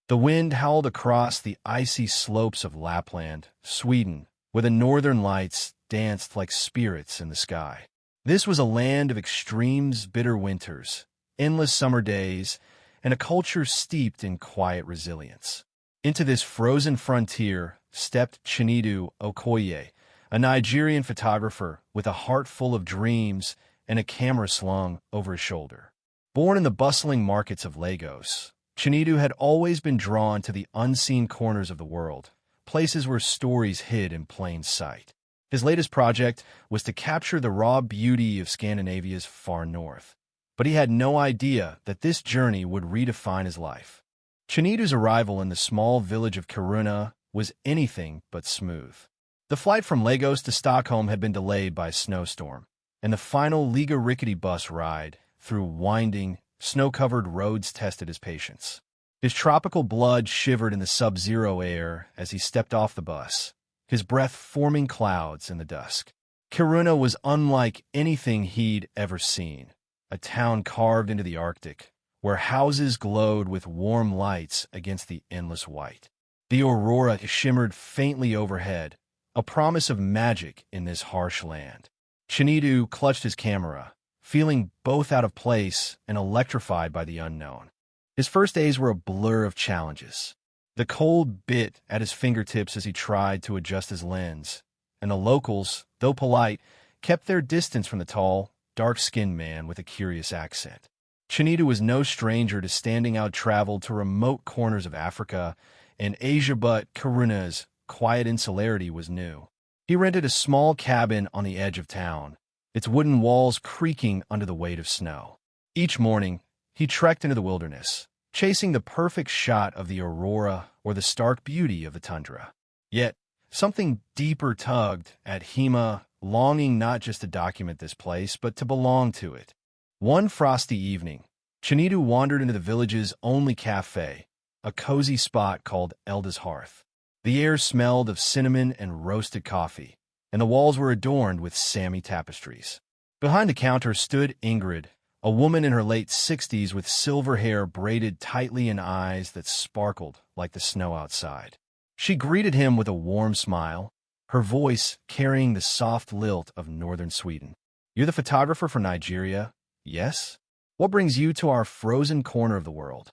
The wind howled across the icy slopes of Lapland, Sweden, where the northern lights danced like spirits in the sky. This was a land of extremes, bitter winters, endless summer days, and a culture steeped in quiet resilience. Into this frozen frontier stepped Chinedu Okoye, a Nigerian photographer with a heart full of dreams and a camera slung over his shoulder. Born in the bustling markets of Lagos, Chinedu had always been drawn to the unseen corners of the world, places where stories hid in plain sight. His latest project was to capture the raw beauty of Scandinavia's far north, but he had no idea that this journey would redefine his life. Chinedu's arrival in the small village of Kiruna was anything but smooth. The flight from Lagos to Stockholm had been delayed by a snowstorm, and the final Liga rickety bus ride through winding, snow-covered roads tested his patience. His tropical blood shivered in the sub-zero air as he stepped off the bus, his breath forming clouds in the dusk. Kiruna was unlike anything he'd ever seen, a town carved into the Arctic, where houses glowed with warm lights against the endless white. The aurora shimmered faintly overhead, a promise of magic in this harsh land. Chinedu clutched his camera, feeling both out of place and electrified by the unknown. His first days were a blur of challenges. The cold bit at his fingertips as he tried to adjust his lens, and the locals, though polite, kept their distance from the tall, dark-skinned man with a curious accent. Chinedu was no stranger to standing out travel to remote corners of Africa and Asia, but Kiruna's quiet insularity was new. He rented a small cabin on the edge of town, its wooden walls creaking under the weight of snow. Each morning, he trekked into the wilderness, chasing the perfect shot of the aurora or the stark beauty of the tundra. Yet, something deeper tugged at Hema, longing not just to document this place, but to belong to it. One frosty evening, Chinedu wandered into the village's only cafe, a cozy spot called Elda's Hearth. The air smelled of cinnamon and roasted coffee, and the walls were adorned with Sami tapestries. Behind the counter stood Ingrid, a woman in her late 60s with silver hair braided tightly and eyes that sparkled like the snow outside. She greeted him with a warm smile, her voice carrying the soft lilt of northern Sweden. "You're the photographer for Nigeria, yes? What brings you to our frozen corner of the world?"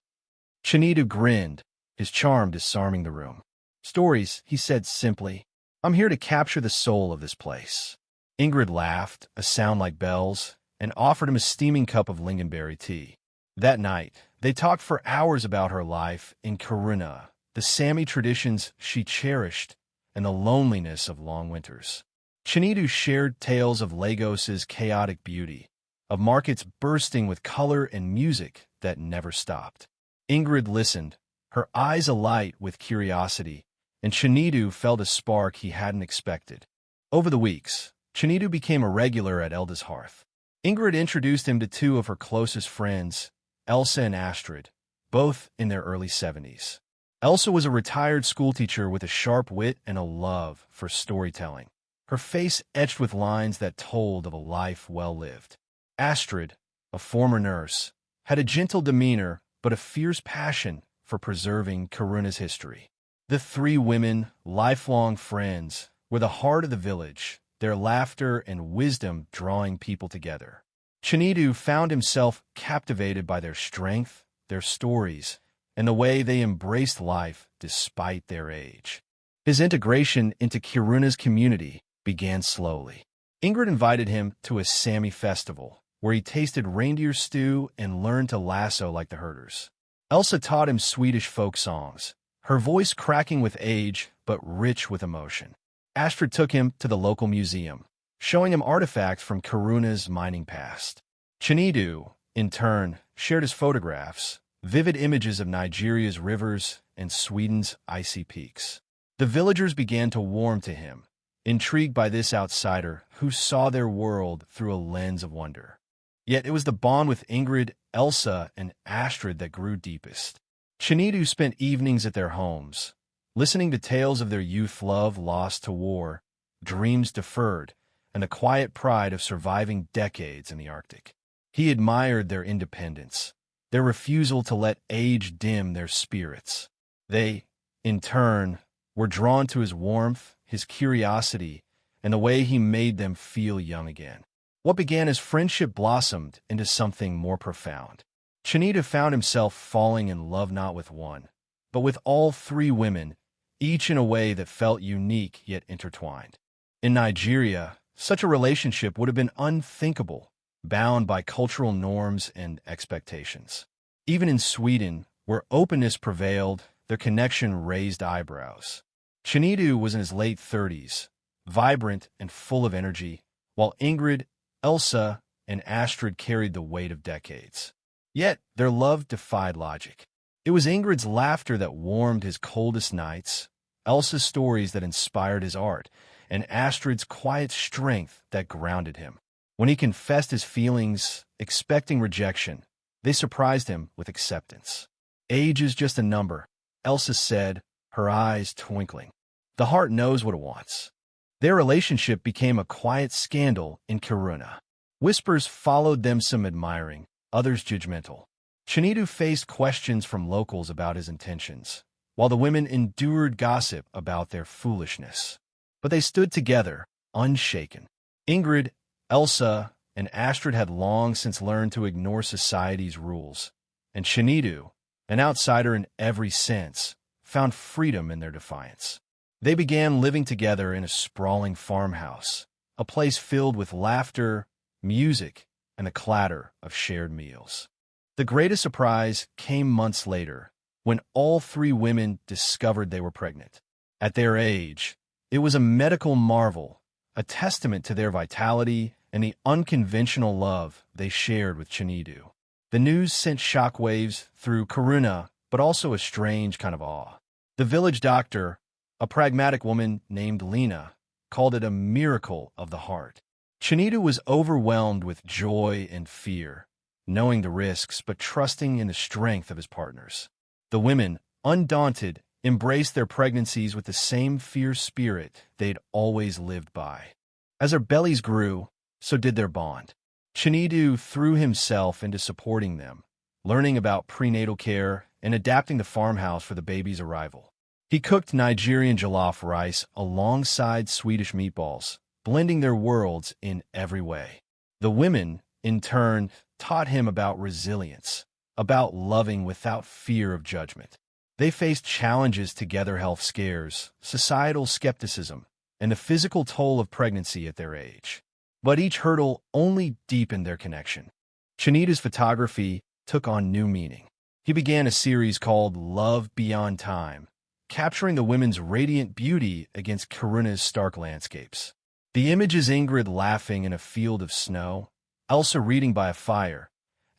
Chinedu grinned, his charm disarming the room. "Stories," he said simply. "I'm here to capture the soul of this place." Ingrid laughed, a sound like bells, and offered him a steaming cup of lingonberry tea. That night, they talked for hours about her life in Kiruna, the Sami traditions she cherished, and the loneliness of long winters. Chinedu shared tales of Lagos's chaotic beauty, of markets bursting with color and music that never stopped. Ingrid listened, her eyes alight with curiosity, and Chinedu felt a spark he hadn't expected. Over the weeks, Chinedu became a regular at Elda's Hearth. Ingrid introduced him to two of her closest friends, Elsa and Astrid, both in their early 70s. Elsa was a retired schoolteacher with a sharp wit and a love for storytelling, her face etched with lines that told of a life well lived. Astrid, a former nurse, had a gentle demeanor but a fierce passion for preserving Kiruna's history. The three women, lifelong friends, were the heart of the village, their laughter and wisdom drawing people together. Chinedu found himself captivated by their strength, their stories, and the way they embraced life despite their age. His integration into Kiruna's community began slowly. Ingrid invited him to a Sami festival, where he tasted reindeer stew and learned to lasso like the herders. Elsa taught him Swedish folk songs, her voice cracking with age but rich with emotion. Astrid took him to the local museum, showing him artifacts from Kiruna's mining past. Chinedu, in turn, shared his photographs, vivid images of Nigeria's rivers and Sweden's icy peaks. The villagers began to warm to him, intrigued by this outsider who saw their world through a lens of wonder. Yet it was the bond with Ingrid, Elsa, and Astrid that grew deepest. Chinedu spent evenings at their homes, listening to tales of their youth love lost to war, dreams deferred, and the quiet pride of surviving decades in the Arctic. He admired their independence, their refusal to let age dim their spirits. They, in turn, were drawn to his warmth, his curiosity, and the way he made them feel young again. What began as friendship blossomed into something more profound. Chinito found himself falling in love not with one, but with all three women, each in a way that felt unique yet intertwined. In Nigeria, such a relationship would have been unthinkable, bound by cultural norms and expectations. Even in Sweden, where openness prevailed, their connection raised eyebrows. Chinito was in his late 30s, vibrant and full of energy, while Ingrid, Elsa, and Astrid carried the weight of decades. Yet, their love defied logic. It was Ingrid's laughter that warmed his coldest nights, Elsa's stories that inspired his art, and Astrid's quiet strength that grounded him. When he confessed his feelings, expecting rejection, they surprised him with acceptance. "Age is just a number," Elsa said, her eyes twinkling. "The heart knows what it wants." Their relationship became a quiet scandal in Kiruna. Whispers followed them, some admiring, others judgmental. Chinito faced questions from locals about his intentions, while the women endured gossip about their foolishness. But they stood together, unshaken. Ingrid, Elsa, and Astrid had long since learned to ignore society's rules, and Chinito, an outsider in every sense, found freedom in their defiance. They began living together in a sprawling farmhouse, a place filled with laughter, music, and the clatter of shared meals. The greatest surprise came months later, when all three women discovered they were pregnant. At their age, it was a medical marvel, a testament to their vitality and the unconventional love they shared with Chinito. The news sent shockwaves through Kiruna, but also a strange kind of awe. The village doctor, a pragmatic woman named Lena, called it a miracle of the heart. Chinito was overwhelmed with joy and fear, knowing the risks but trusting in the strength of his partners. The women, undaunted, embraced their pregnancies with the same fierce spirit they'd always lived by. As their bellies grew, so did their bond. Chinito threw himself into supporting them, learning about prenatal care and adapting the farmhouse for the baby's arrival. He cooked Nigerian jollof rice alongside Swedish meatballs, blending their worlds in every way. The women, in turn, taught him about resilience, about loving without fear of judgment. They faced challenges together: health scares, societal skepticism, and the physical toll of pregnancy at their age. But each hurdle only deepened their connection. Chinito's photography took on new meaning. He began a series called Love Beyond Time, capturing the women's radiant beauty against Kiruna's stark landscapes. The images: Ingrid laughing in a field of snow, Elsa reading by a fire,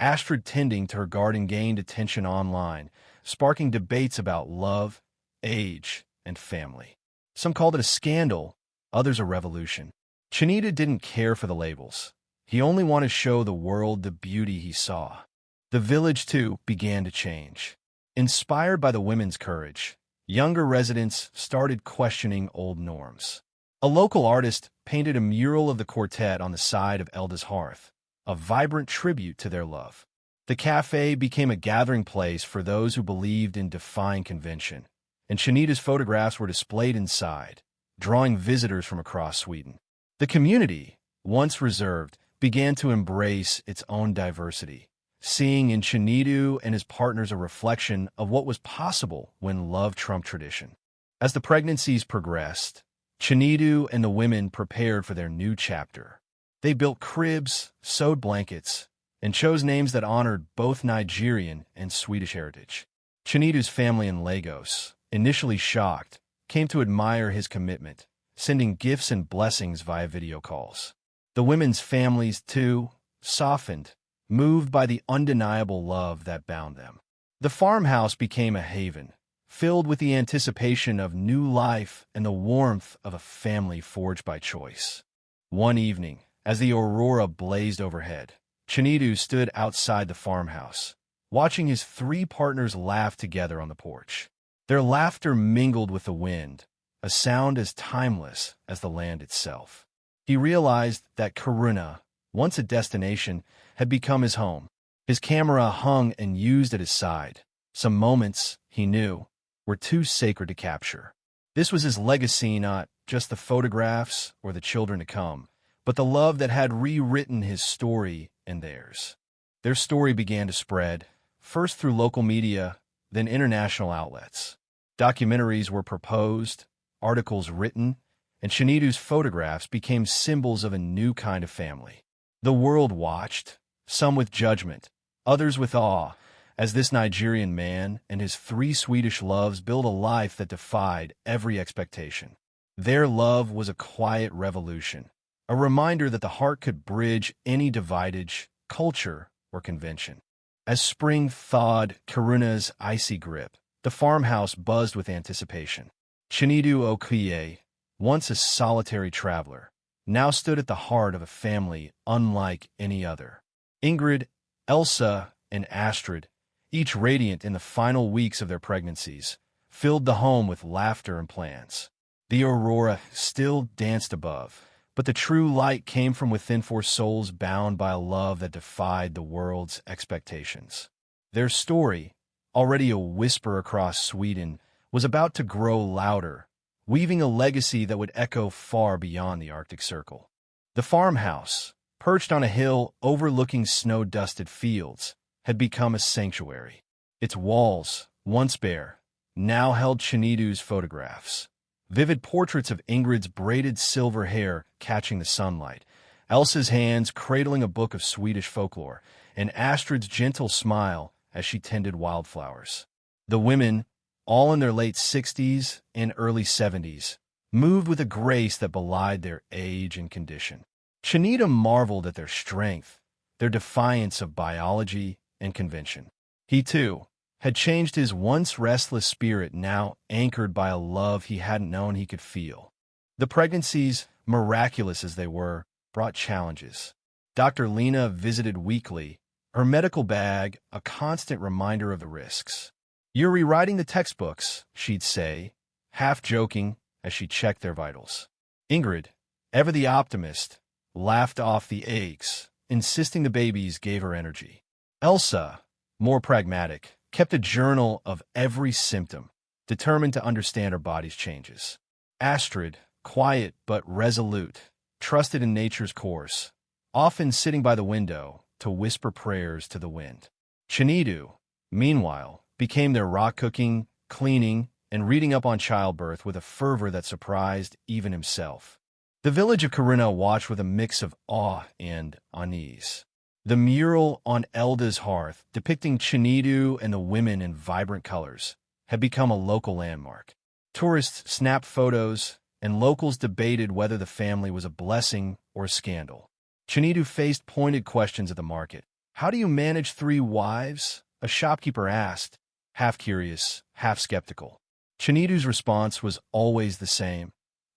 Astrid tending to her garden, gained attention online, sparking debates about love, age, and family. Some called it a scandal, others a revolution. Chinito didn't care for the labels. He only wanted to show the world the beauty he saw. The village, too, began to change. Inspired by the women's courage, younger residents started questioning old norms. A local artist painted a mural of the quartet on the side of Elda's hearth, a vibrant tribute to their love. The cafe became a gathering place for those who believed in defying convention, and Chinito's photographs were displayed inside, drawing visitors from across Sweden. The community, once reserved, began to embrace its own diversity, seeing in Chinito and his partners a reflection of what was possible when love trumped tradition. As the pregnancies progressed, Chinito and the women prepared for their new chapter. They built cribs, sewed blankets, and chose names that honored both Nigerian and Swedish heritage. Chinito's family in Lagos, initially shocked, came to admire his commitment, sending gifts and blessings via video calls. The women's families, too, softened, moved by the undeniable love that bound them. The farmhouse became a haven, filled with the anticipation of new life and the warmth of a family forged by choice. One evening, as the aurora blazed overhead, Chinito stood outside the farmhouse, watching his three partners laugh together on the porch. Their laughter mingled with the wind, a sound as timeless as the land itself. He realized that Kiruna, once a destination, had become his home. His camera hung and used at his side. Some moments, he knew, were too sacred to capture. This was his legacy, not just the photographs or the children to come, but the love that had rewritten his story and theirs. Their story began to spread, first through local media, then international outlets. Documentaries were proposed, articles written, and Chinedu's photographs became symbols of a new kind of family. The world watched, some with judgment, others with awe, as this Nigerian man and his 3 Swedish loves built a life that defied every expectation. Their love was a quiet revolution, a reminder that the heart could bridge any divided culture or convention. As spring thawed Karuna's icy grip, the farmhouse buzzed with anticipation. Chinedu Okoye, once a solitary traveler, now stood at the heart of a family unlike any other. Ingrid, Elsa, and Astrid, each radiant in the final weeks of their pregnancies, filled the home with laughter and plans. The aurora still danced above, but the true light came from within, for souls bound by a love that defied the world's expectations. Their story, already a whisper across Sweden, was about to grow louder, weaving a legacy that would echo far beyond the Arctic Circle. The farmhouse, perched on a hill overlooking snow-dusted fields, had become a sanctuary. Its walls, once bare, now held Chinedu's photographs. Vivid portraits of Ingrid's braided silver hair catching the sunlight, Elsa's hands cradling a book of Swedish folklore, and Astrid's gentle smile as she tended wildflowers. The women, all in their late 60s and early 70s, moved with a grace that belied their age and condition. Chinedu marveled at their strength, their defiance of biology and convention. He, too, had changed his once restless spirit, now anchored by a love he hadn't known he could feel. The pregnancies, miraculous as they were, brought challenges. Dr. Lena visited weekly, her medical bag a constant reminder of the risks. "You're rewriting the textbooks," she'd say, half joking as she checked their vitals. Ingrid, ever the optimist, laughed off the aches, insisting the babies gave her energy. Elsa, more pragmatic, kept a journal of every symptom, determined to understand her body's changes. Astrid, quiet but resolute, trusted in nature's course, often sitting by the window to whisper prayers to the wind. Chinedu, meanwhile, became their rock, cooking, cleaning, and reading up on childbirth with a fervor that surprised even himself. The village of Karuna watched with a mix of awe and unease. The mural on Elda's hearth, depicting Chinedu and the women in vibrant colors, had become a local landmark. Tourists snapped photos, and locals debated whether the family was a blessing or a scandal. Chinedu faced pointed questions at the market. "How do you manage 3 wives?" a shopkeeper asked, half curious, half skeptical. Chinedu's response was always the same.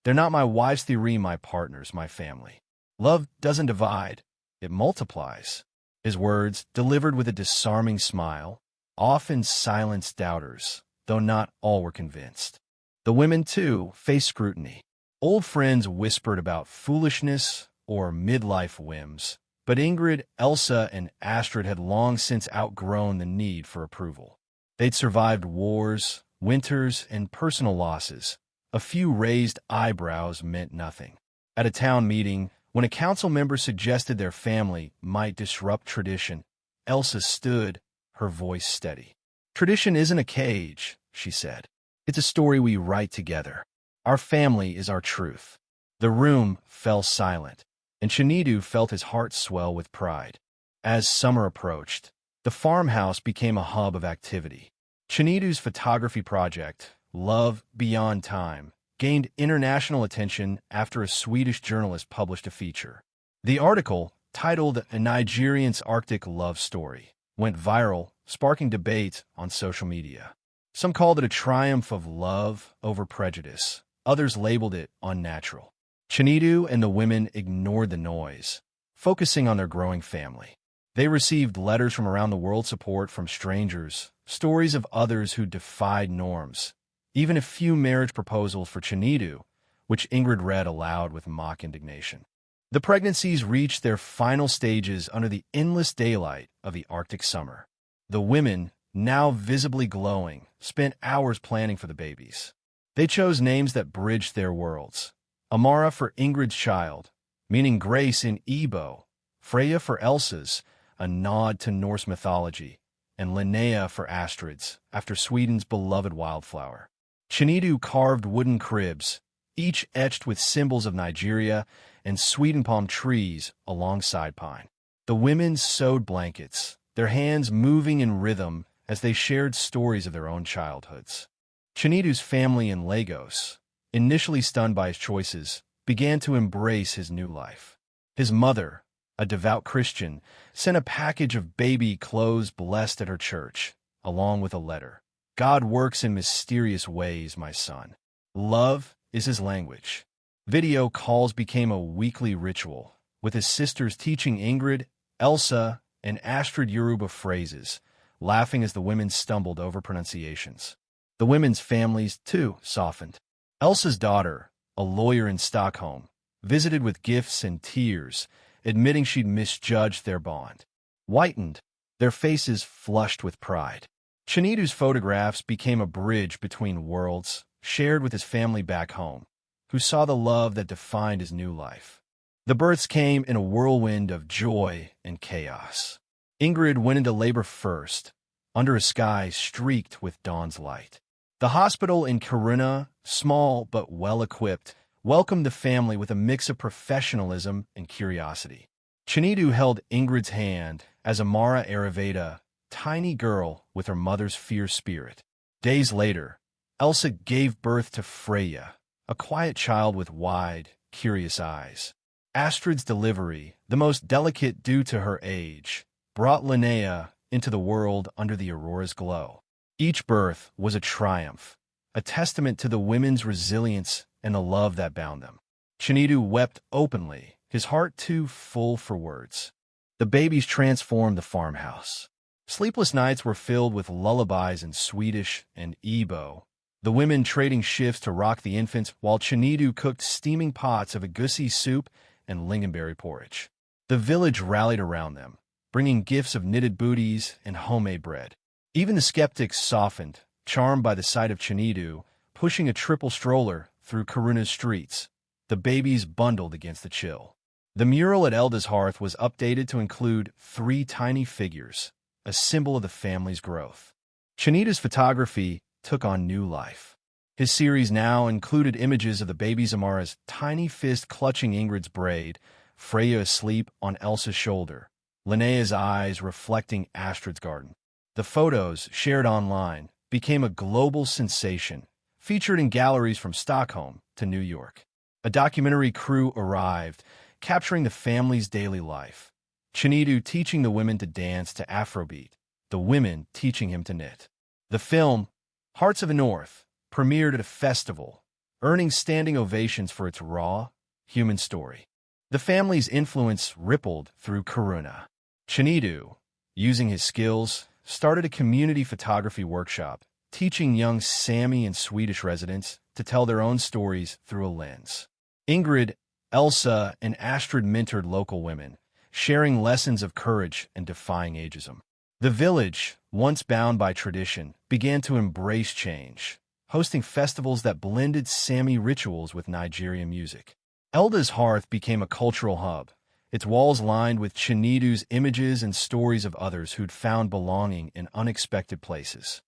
"They're not my wives, three, my partners, my family. Love doesn't divide. It multiplies." His words, delivered with a disarming smile, often silenced doubters, though not all were convinced. The women, too, faced scrutiny. Old friends whispered about foolishness or midlife whims, but Ingrid, Elsa, and Astrid had long since outgrown the need for approval. They'd survived wars, winters, and personal losses. A few raised eyebrows meant nothing. At a town meeting, when a council member suggested their family might disrupt tradition, Elsa stood, her voice steady. "Tradition isn't a cage," she said. "It's a story we write together. Our family is our truth." The room fell silent, and Chinedu felt his heart swell with pride. As summer approached, the farmhouse became a hub of activity. Chinedu's photography project, Love Beyond Time, gained international attention after a Swedish journalist published a feature. The article, titled "A Nigerian's Arctic Love Story," went viral, sparking debate on social media. Some called it a triumph of love over prejudice. Others labeled it unnatural. Chinedu and the women ignored the noise, focusing on their growing family. They received letters from around the world, support from strangers, stories of others who defied norms, even a few marriage proposals for Chinedu, which Ingrid read aloud with mock indignation. The pregnancies reached their final stages under the endless daylight of the Arctic summer. The women, now visibly glowing, spent hours planning for the babies. They chose names that bridged their worlds. Amara for Ingrid's child, meaning grace in Igbo, Freya for Elsa's, a nod to Norse mythology, and Linnea for Astrid's, after Sweden's beloved wildflower. Chinedu carved wooden cribs, each etched with symbols of Nigeria and Sweden palm trees alongside pine. The women sewed blankets, their hands moving in rhythm as they shared stories of their own childhoods. Chinedu's family in Lagos, initially stunned by his choices, began to embrace his new life. His mother, a devout Christian, sent a package of baby clothes blessed at her church, along with a letter. God works in mysterious ways, my son. Love is his language. Video calls became a weekly ritual, with his sisters teaching Ingrid, Elsa, and Astrid Yoruba phrases, laughing as the women stumbled over pronunciations. The women's families, too, softened. Elsa's daughter, a lawyer in Stockholm, visited with gifts and tears, admitting she'd misjudged their bond. Whitened, their faces flushed with pride. Chinedu's photographs became a bridge between worlds, shared with his family back home, who saw the love that defined his new life. The births came in a whirlwind of joy and chaos. Ingrid went into labor first, under a sky streaked with dawn's light. The hospital in Kiruna, small but well-equipped, welcomed the family with a mix of professionalism and curiosity. Chinedu held Ingrid's hand as Amara Ayurveda, tiny girl with her mother's fierce spirit. Days later, Elsa gave birth to Freya, a quiet child with wide, curious eyes. Astrid's delivery, the most delicate due to her age, brought Linnea into the world under the aurora's glow. Each birth was a triumph, a testament to the women's resilience and the love that bound them. Chinedu wept openly, his heart too full for words. The babies transformed the farmhouse. Sleepless nights were filled with lullabies in Swedish and Igbo, the women trading shifts to rock the infants while Chinedu cooked steaming pots of egusi soup and lingonberry porridge. The village rallied around them, bringing gifts of knitted booties and homemade bread. Even the skeptics softened, charmed by the sight of Chinedu pushing a triple stroller through Kiruna's streets, the babies bundled against the chill. The mural at Elda's hearth was updated to include 3 tiny figures, a symbol of the family's growth. Chinedu's photography took on new life. His series now included images of the baby's Amara's tiny fist clutching Ingrid's braid, Freya asleep on Elsa's shoulder, Linnea's eyes reflecting Astrid's garden. The photos, shared online, became a global sensation, featured in galleries from Stockholm to New York. A documentary crew arrived, capturing the family's daily life. Chinedu teaching the women to dance to Afrobeat, the women teaching him to knit. The film, Hearts of the North, premiered at a festival, earning standing ovations for its raw, human story. The family's influence rippled through Kiruna. Chinedu, using his skills, started a community photography workshop, teaching young Sami and Swedish residents to tell their own stories through a lens. Ingrid, Elsa, and Astrid mentored local women, sharing lessons of courage and defying ageism. The village, once bound by tradition, began to embrace change, hosting festivals that blended Sami rituals with Nigerian music. Elda's hearth became a cultural hub, its walls lined with Chinedu's images and stories of others who'd found belonging in unexpected places.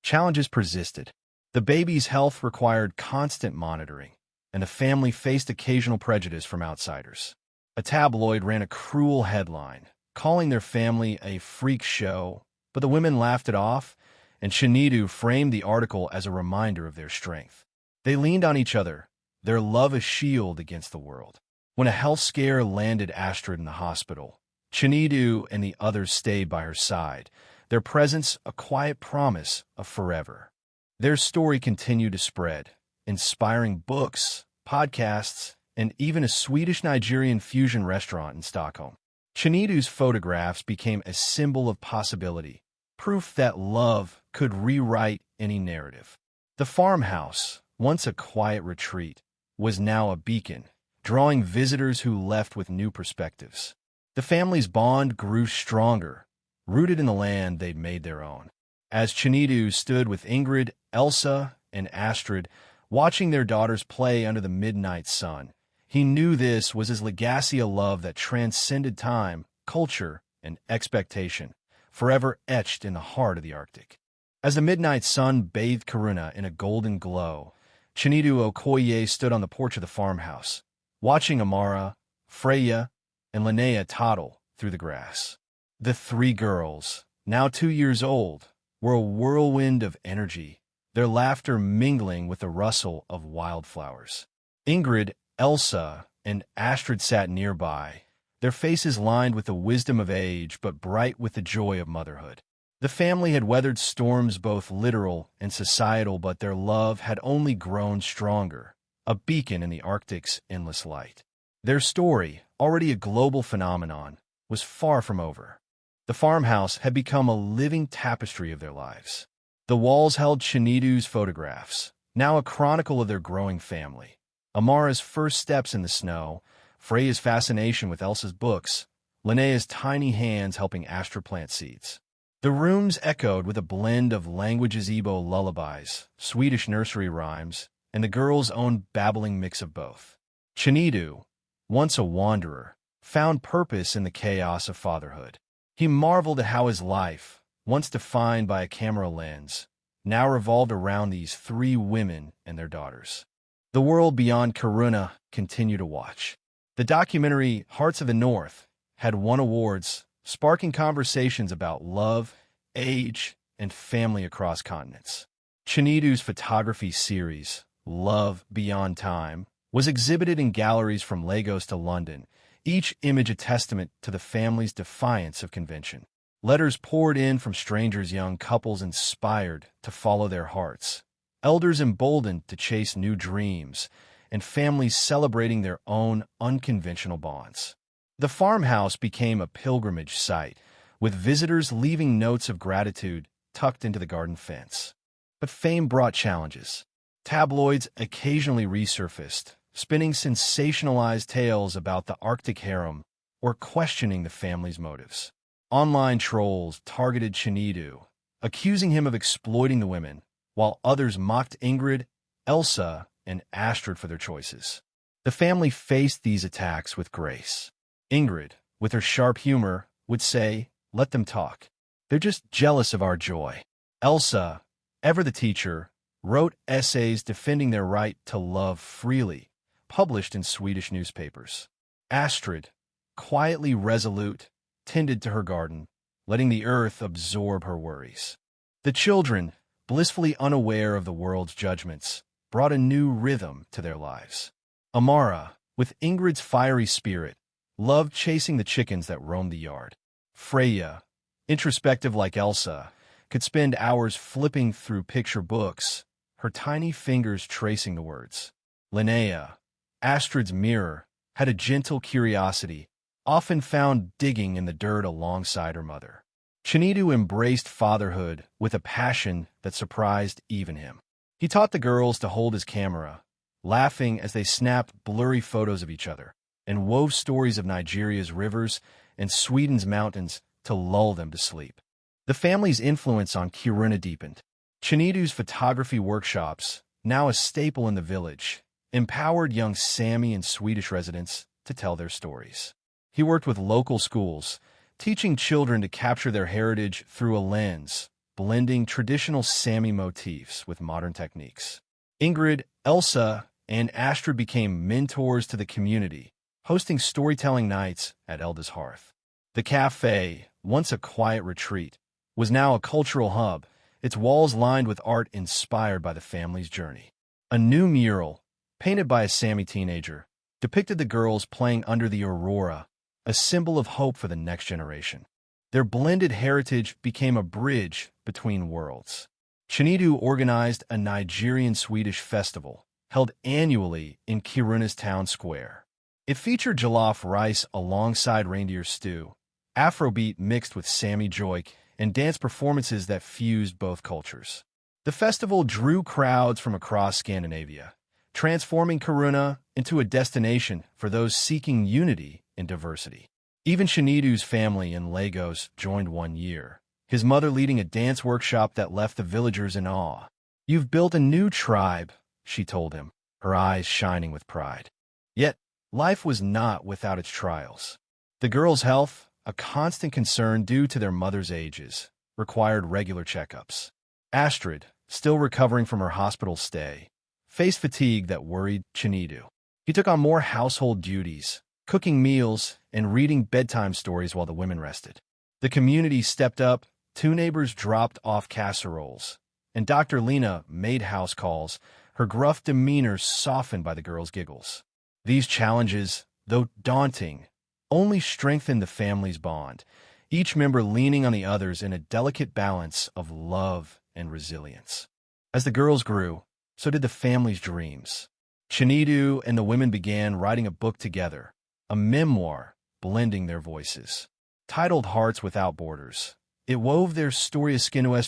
Challenges persisted. The baby's health required constant monitoring, and the family faced occasional prejudice from outsiders. A tabloid ran a cruel headline, calling their family a freak show, but the women laughed it off, and Chinedu framed the article as a reminder of their strength. They leaned on each other, their love a shield against the world. When a health scare landed Astrid in the hospital, Chinedu and the others stayed by her side, their presence a quiet promise of forever. Their story continued to spread, inspiring books, podcasts, and even a Swedish-Nigerian fusion restaurant in Stockholm. Chinedu's photographs became a symbol of possibility, proof that love could rewrite any narrative. The farmhouse, once a quiet retreat, was now a beacon, drawing visitors who left with new perspectives. The family's bond grew stronger, rooted in the land they'd made their own. As Chinidu stood with Ingrid, Elsa, and Astrid, watching their daughters play under the midnight sun, he knew this was his legacy of love that transcended time, culture, and expectation, forever etched in the heart of the Arctic. As the midnight sun bathed Kiruna in a golden glow, Chinidu Okoye stood on the porch of the farmhouse, watching Amara, Freya, and Linnea toddle through the grass. The three girls, now 2 years old, were a whirlwind of energy, their laughter mingling with the rustle of wildflowers. Ingrid, Elsa, and Astrid sat nearby, their faces lined with the wisdom of age but bright with the joy of motherhood. The family had weathered storms both literal and societal, but their love had only grown stronger, a beacon in the Arctic's endless light. Their story, already a global phenomenon, was far from over. The farmhouse had become a living tapestry of their lives. The walls held Chinidu's photographs, now a chronicle of their growing family. Amara's first steps in the snow, Freya's fascination with Elsa's books, Linnea's tiny hands helping Astra plant seeds. The rooms echoed with a blend of languages, Igbo lullabies, Swedish nursery rhymes, and the girls' own babbling mix of both. Chinidu, once a wanderer, found purpose in the chaos of fatherhood. He marveled at how his life, once defined by a camera lens, now revolved around these three women and their daughters. The world beyond Kiruna continued to watch. The documentary Hearts of the North had won awards, sparking conversations about love, age, and family across continents. Chinidu's photography series, Love Beyond Time, was exhibited in galleries from Lagos to London, each image a testament to the family's defiance of convention. Letters poured in from strangers, young couples inspired to follow their hearts, elders emboldened to chase new dreams, and families celebrating their own unconventional bonds. The farmhouse became a pilgrimage site, with visitors leaving notes of gratitude tucked into the garden fence. But fame brought challenges. Tabloids occasionally resurfaced, spinning sensationalized tales about the Arctic harem or questioning the family's motives. Online trolls targeted Chinidu, accusing him of exploiting the women, while others mocked Ingrid, Elsa, and Astrid for their choices. The family faced these attacks with grace. Ingrid, with her sharp humor, would say, "Let them talk. They're just jealous of our joy." Elsa, ever the teacher, wrote essays defending their right to love freely, published in Swedish newspapers. Astrid, quietly resolute, tended to her garden, letting the earth absorb her worries. The children, blissfully unaware of the world's judgments, brought a new rhythm to their lives. Amara, with Ingrid's fiery spirit, loved chasing the chickens that roamed the yard. Freya, introspective like Elsa, could spend hours flipping through picture books, her tiny fingers tracing the words. Linnea, Astrid's mirror, had a gentle curiosity, often found digging in the dirt alongside her mother. Chinidu embraced fatherhood with a passion that surprised even him. He taught the girls to hold his camera, laughing as they snapped blurry photos of each other, and wove stories of Nigeria's rivers and Sweden's mountains to lull them to sleep. The family's influence on Kiruna deepened. Chinidu's photography workshops, now a staple in the village, empowered young Sami and Swedish residents to tell their stories. He worked with local schools, teaching children to capture their heritage through a lens, blending traditional Sami motifs with modern techniques. Ingrid, Elsa, and Astrid became mentors to the community, hosting storytelling nights at Elda's Hearth. The cafe, once a quiet retreat, was now a cultural hub, its walls lined with art inspired by the family's journey. A new mural, painted by a Sami teenager, depicted the girls playing under the aurora, a symbol of hope for the next generation. Their blended heritage became a bridge between worlds. Chinidu organized a Nigerian-Swedish festival, held annually in Kiruna's town square. It featured jollof rice alongside reindeer stew, Afrobeat mixed with Sami joik, and dance performances that fused both cultures. The festival drew crowds from across Scandinavia, transforming Kiruna into a destination for those seeking unity in diversity. Even Chinidu's family in Lagos joined one year, his mother leading a dance workshop that left the villagers in awe. "You've built a new tribe," she told him, her eyes shining with pride. Yet, life was not without its trials. The girls' health, a constant concern due to their mother's ages, required regular checkups. Astrid, still recovering from her hospital stay, faced fatigue that worried Chinidu. He took on more household duties, cooking meals and reading bedtime stories while the women rested. The community stepped up, 2 neighbors dropped off casseroles, and Dr. Lena made house calls, her gruff demeanor softened by the girls' giggles. These challenges, though daunting, only strengthened the family's bond, each member leaning on the others in a delicate balance of love and resilience. As the girls grew, so did the family's dreams. Chinidu and the women began writing a book together, a memoir blending their voices. Titled Hearts Without Borders, it wove their Storia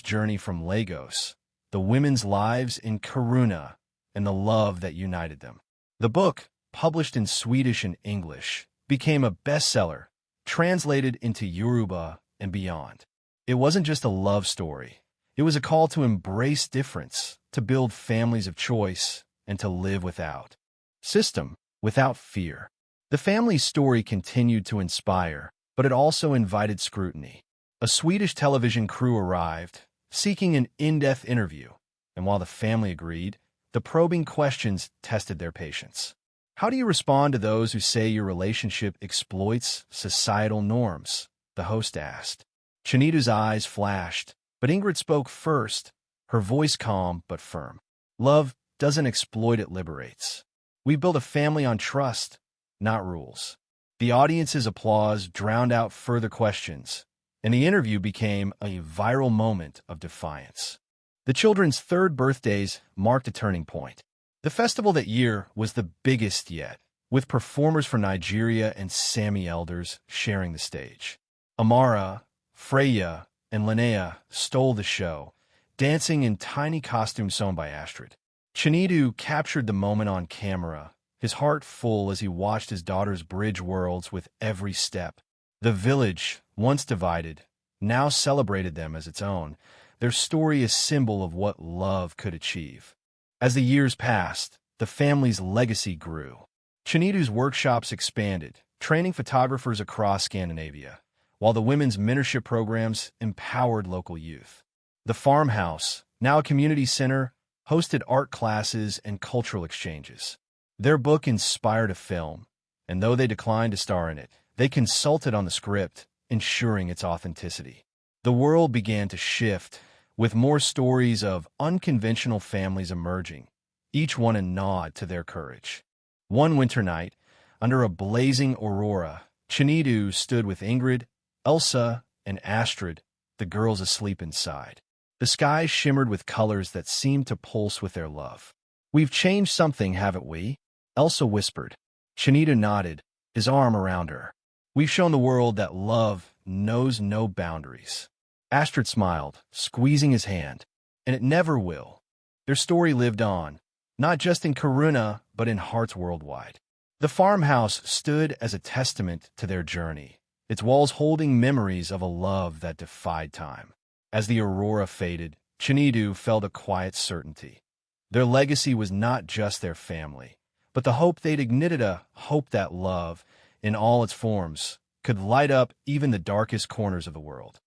journey from Lagos, the women's lives in Kiruna, and the love that united them. The book, published in Swedish and English, became a bestseller, translated into Yoruba and beyond. It wasn't just a love story. It was a call to embrace difference, to build families of choice, and to live without system, without fear. The family's story continued to inspire, but it also invited scrutiny. A Swedish television crew arrived, seeking an in-depth interview, and while the family agreed, the probing questions tested their patience. "How do you respond to those who say your relationship exploits societal norms?" the host asked. Chinidu's eyes flashed, but Ingrid spoke first, her voice calm but firm. "Love doesn't exploit, it liberates. We build a family on trust, not rules." The audience's applause drowned out further questions, and the interview became a viral moment of defiance. The children's 3rd birthdays marked a turning point. The festival that year was the biggest yet, with performers from Nigeria and Sami elders sharing the stage. Amara, Freya, and Linnea stole the show, dancing in tiny costumes sewn by Astrid. Chinidu captured the moment on camera, his heart full as he watched his daughters bridge worlds with every step. The village, once divided, now celebrated them as its own, their story a symbol of what love could achieve. As the years passed, the family's legacy grew. Chinidu's workshops expanded, training photographers across Scandinavia, while the women's mentorship programs empowered local youth. The farmhouse, now a community center, hosted art classes and cultural exchanges. Their book inspired a film, and though they declined to star in it, they consulted on the script, ensuring its authenticity. The world began to shift, with more stories of unconventional families emerging, each one a nod to their courage. One winter night, under a blazing aurora, Chinidu stood with Ingrid, Elsa, and Astrid, the girls asleep inside. The sky shimmered with colors that seemed to pulse with their love. "We've changed something, haven't we?" Elsa whispered. Chinidu nodded, his arm around her. "We've shown the world that love knows no boundaries." Astrid smiled, squeezing his hand. "And it never will." Their story lived on, not just in Kiruna, but in hearts worldwide. The farmhouse stood as a testament to their journey, its walls holding memories of a love that defied time. As the aurora faded, Chinidu felt a quiet certainty. Their legacy was not just their family, but the hope they'd ignited, a hope that love, in all its forms, could light up even the darkest corners of the world.